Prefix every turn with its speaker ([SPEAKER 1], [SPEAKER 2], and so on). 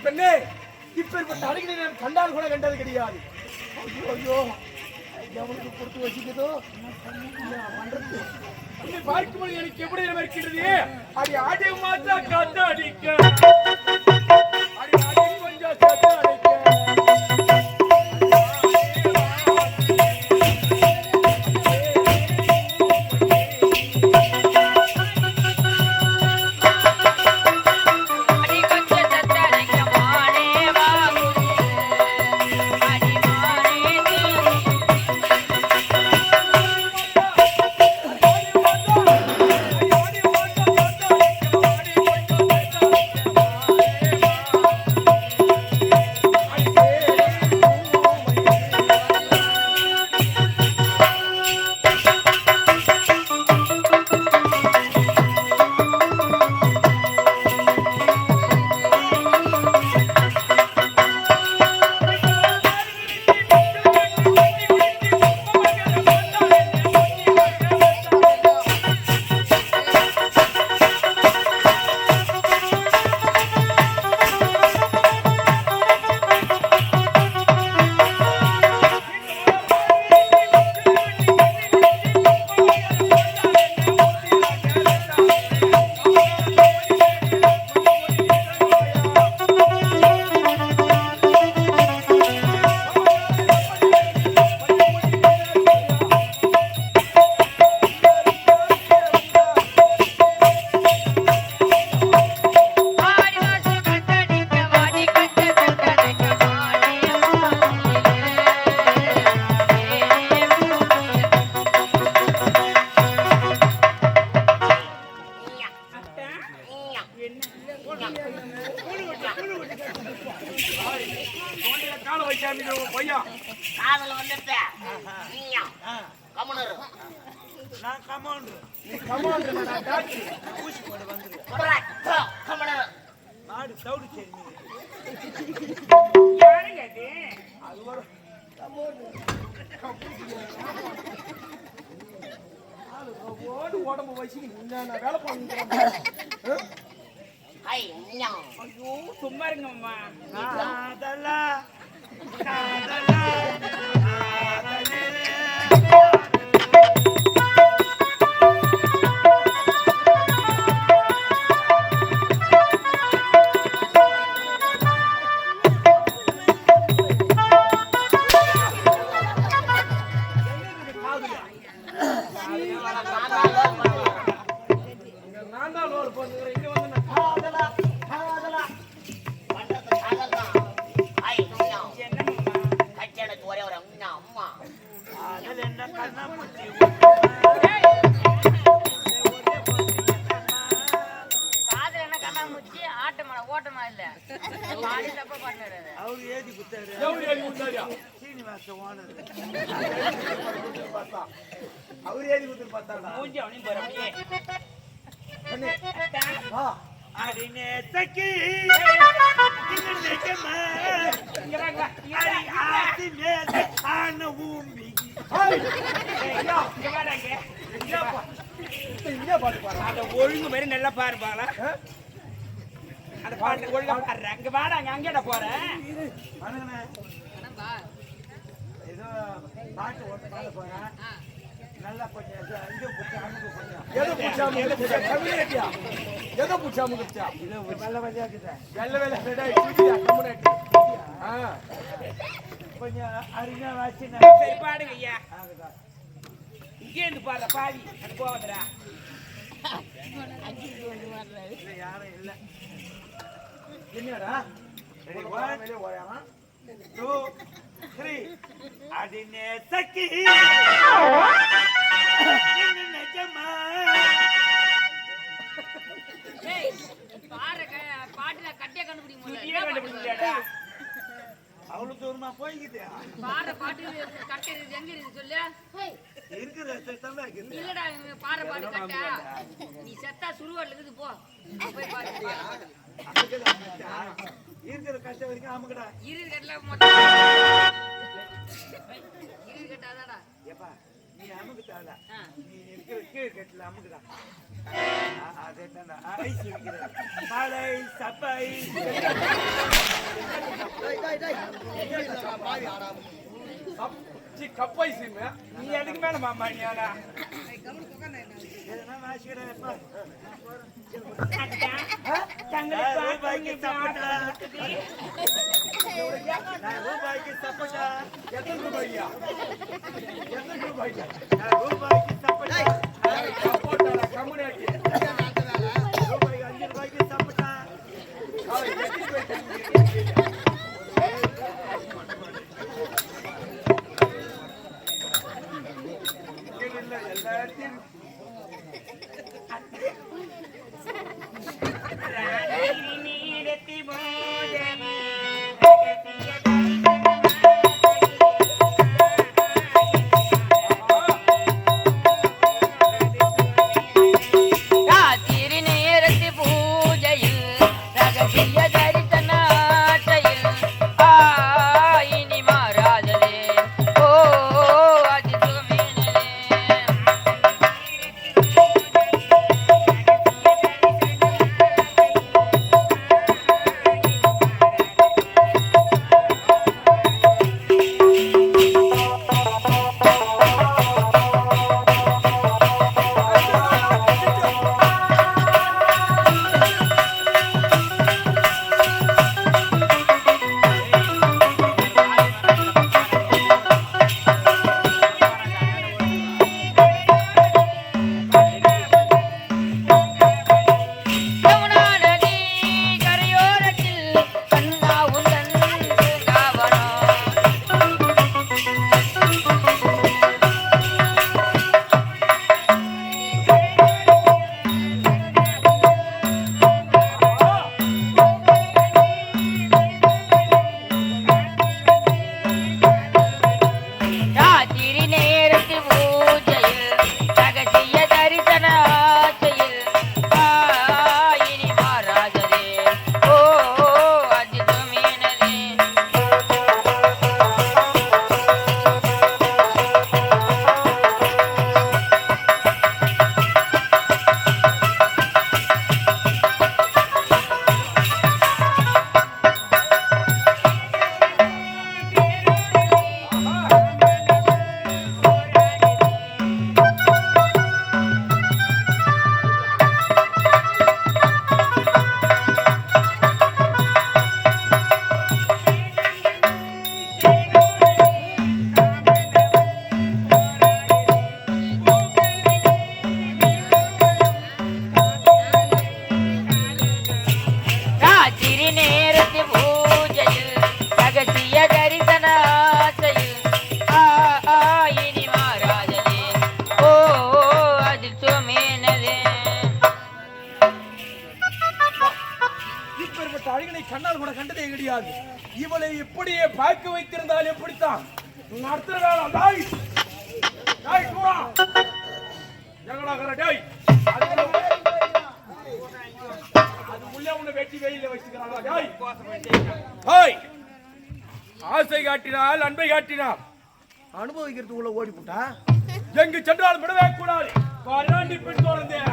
[SPEAKER 1] பெண்ணே, இப்பேற்பட்ட அழகினை நான் கண்டால் கூட கண்டது கிடையாது. ஐயோ, எவனுக்கு கொடுத்து வச்சுக்கிறதோ பார்க்கும்போது எனக்கு எப்படி இருக்கின்றது? அடி ஆடி மாற்றா காத்த அடிக்க அடி ஆடி கொஞ்சம் காத்த அடிக்க உடம்பு வச்சு வேலை பண்ணுறேன். ஐயோ சும்மா இருங்கம்மா. ஒழுங்கு மாதிரி நல்லா பாருப்பாங்களா? அந்த பாட்டு ஒழுங்கா பாடுற அங்க பாடாங்க. அங்கேட போறேன் ஏதோ பாட்டு ஒன்று பாட போறேன். நல்லா கொஞ்சம் எதோ புடிச்சாம நல்ல வழியா கொஞ்சம் அருமையா வாசி சரி பாடுங்க ஐயா. இங்கே இருந்து பாடுற பாதி அது போவதுடா. யாரும் இல்ல என்னடா 1 2
[SPEAKER 2] அடினே சக்கி நிஜமா
[SPEAKER 3] பாட்டுல கட்டியா கண்டுபிடிக்க
[SPEAKER 2] அவ்வளவு தூரமா போய்க்குது
[SPEAKER 3] பாடுற பாட்டு கட்டை எங்க இருக்கு சொல்லு
[SPEAKER 2] இருக்கிற
[SPEAKER 3] இல்லடா பாடுற பாட்டு கட்டா நீ செத்தா சுருவாட்ல இருக்குது போ போய் பாரு
[SPEAKER 2] இருக்கிற கஷ்டம் வரைக்கும் ஆமாக்கடா
[SPEAKER 3] இரு கட்டல மொத்தம் இரு கட்டாதாடா
[SPEAKER 2] ஏப்பா நீ அமுக்குதாடா நீ இருக்கிற கீழ் கட்டல அமுக்குடா அதே தான் ஐஸ் வைக்கிறது மலை சப்பை
[SPEAKER 1] கப்பை சீம நீ எதுக்கு மேல மாமா நீயானா
[SPEAKER 2] எதனா வாசிக்கிறேன்ப்பா
[SPEAKER 1] ரூபாய்க்கு சப்போட்டா
[SPEAKER 2] ரூபாய்க்கு சப்போட்டா
[SPEAKER 1] எத்தனை ரூபாய்யா
[SPEAKER 2] ரூபாய்க்கு சப்போட்டா
[SPEAKER 1] சப்போட்டா கம்முனாக்கி
[SPEAKER 2] ரூபாய்க்கு 5 ரூபாய்க்கு சப்போட்டா
[SPEAKER 1] எல்லாத்தையும் கண்ணால் கூட கண்டதே கிடையாது. இவளை இப்படியே பார்க்க வைத்திருந்தால் எப்படித்தான் நடத்துற வேலை டாய் டாய் தூரா ஜகடாகற டாய் அது முள்ள உன்னை வெட்டி வெயில வச்சுக்கிறாங்களா டாய் ஹாய் ஆசை காட்டினால் அன்பை காட்டினால் அனுபவிக்கிறது உள்ள ஓடி போட்டா எங்கு சென்றாலும் விடவே கூடாது. பராண்டி பின் தொடர்ந்தேன்